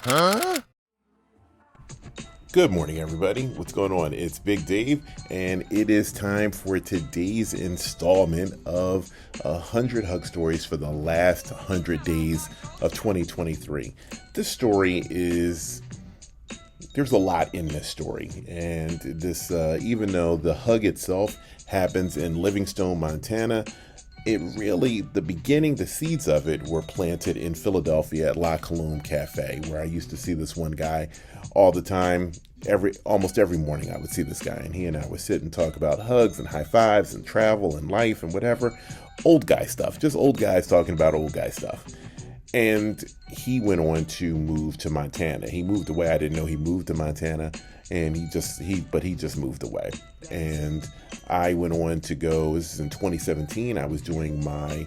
Good morning, everybody. What's going on? It's Big Dave, and it is time for today's installment of 100 Hug Stories for the last 100 days of 2023. This story is, there's a lot in this story, and this, even though the hug itself happens in Livingstone, Montana, it really, the seeds of it were planted in Philadelphia at La Colombe Cafe, where I used to see this one guy all the time. Almost every morning I would see this guy, and he and I would sit and talk about hugs and high fives and travel and life and whatever. Old guy stuff, just old guys talking about old guy stuff. And he went on to move to Montana. He moved away. I didn't know he moved to Montana, and he just moved away. And I went on to go, this is in 2017, I was doing my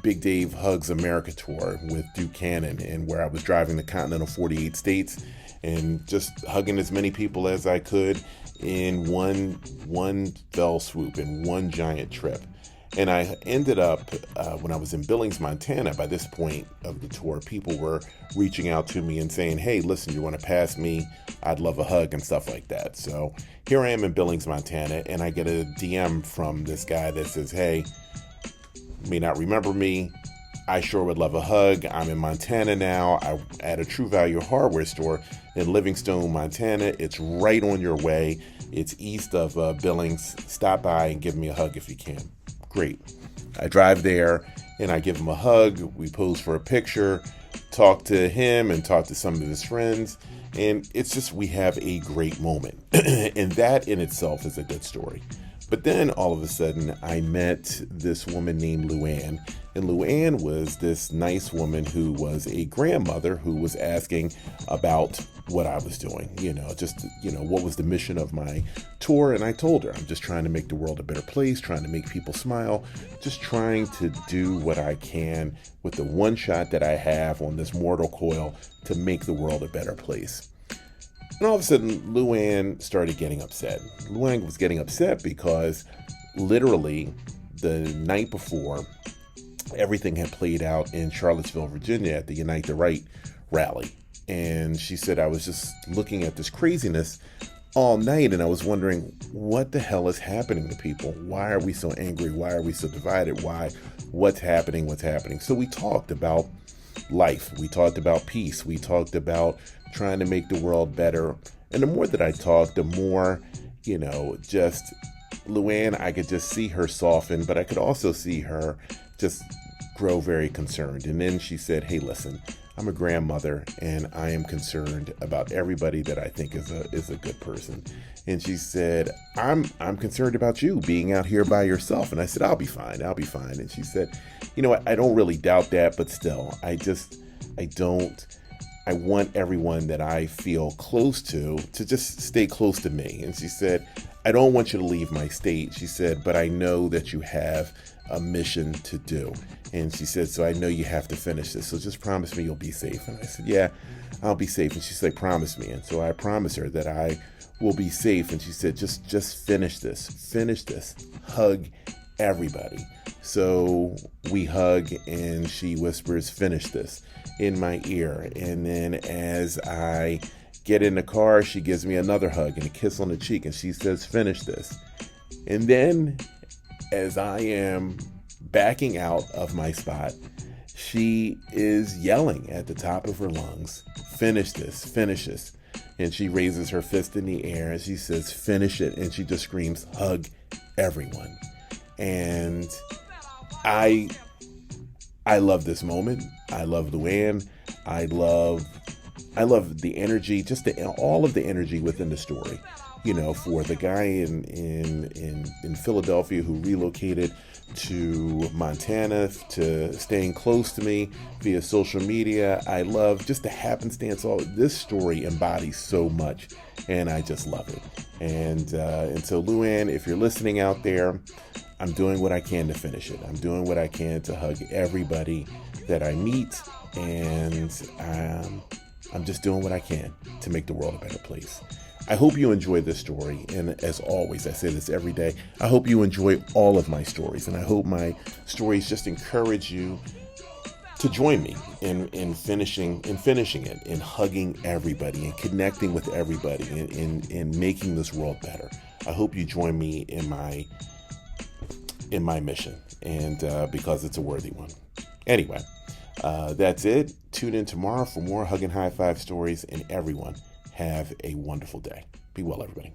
Big Dave Hugs America tour with Duke Cannon, and where I was driving the continental 48 states and just hugging as many people as I could in one fell swoop, in one giant trip. And I ended up, when I was in Billings, Montana, by this point of the tour, people were reaching out to me and saying, hey, listen, you want to pass me? I'd love a hug and stuff like that. So here I am in Billings, Montana, and I get a DM from this guy that says, hey, you may not remember me, I sure would love a hug. I'm in Montana now. I'm at a True Value hardware store in Livingstone, Montana. It's right on your way. It's east of Billings. Stop by and give me a hug if you can. Great. I drive there and I give him a hug. We pose for a picture, talk to him and talk to some of his friends. And it's just, we have a great moment. And that in itself is a good story. But then all of a sudden I met this woman named Luann. And Luann was this nice woman who was a grandmother who was asking about what I was doing, what was the mission of my tour. And I told her, I'm just trying to make the world a better place, trying to make people smile, just trying to do what I can with the one shot that I have on this mortal coil to make the world a better place. And all of a sudden, Luann started getting upset. Luann was getting upset because literally the night before, everything had played out in Charlottesville, Virginia at the Unite the Right rally. And she said, I was just looking at this craziness all night and I was wondering, what the hell is happening to people? Why are we so angry? Why are we so divided? What's happening? So we talked about life. We talked about peace. We talked about trying to make the world better. And the more that I talked, the more, just Luann, I could just see her soften, but I could also see her just grow very concerned. And then she said, hey, listen, I'm a grandmother and I am concerned about everybody that I think is a good person. And she said, I'm concerned about you being out here by yourself. And I said, I'll be fine. And she said, I don't really doubt that, but still, I want everyone that I feel close to just stay close to me. And she said, I don't want you to leave my state. She said, but I know that you have a mission to do. And she said, so I know you have to finish this. So just promise me you'll be safe. And I said, yeah, I'll be safe. And she said, promise me. And so I promised her that I will be safe. And she said, just finish this, hug everybody. So we hug and she whispers, finish this in my ear. And then as I get in the car, she gives me another hug and a kiss on the cheek. And she says, finish this. And then as I am backing out of my spot, she is yelling at the top of her lungs, finish this. And she raises her fist in the air and she says, finish it. And she just screams, hug everyone. And I love this moment. I love Luann. I love the energy, all of the energy within the story. For the guy in Philadelphia who relocated to Montana, to staying close to me via social media. I love just the happenstance. All this story embodies so much, and I just love it. And so Luann, if you're listening out there, I'm doing what I can to finish it. I'm doing what I can to hug everybody that I meet, and I'm just doing what I can to make the world a better place. I hope you enjoy this story, and as always, I say this every day, I hope you enjoy all of my stories, and I hope my stories just encourage you to join me in finishing it, in hugging everybody and connecting with everybody in making this world better. I hope you join me in my mission, and because it's a worthy one. Anyway, that's it. Tune in tomorrow for more Hug and High Five stories, and everyone have a wonderful day. Be well, everybody.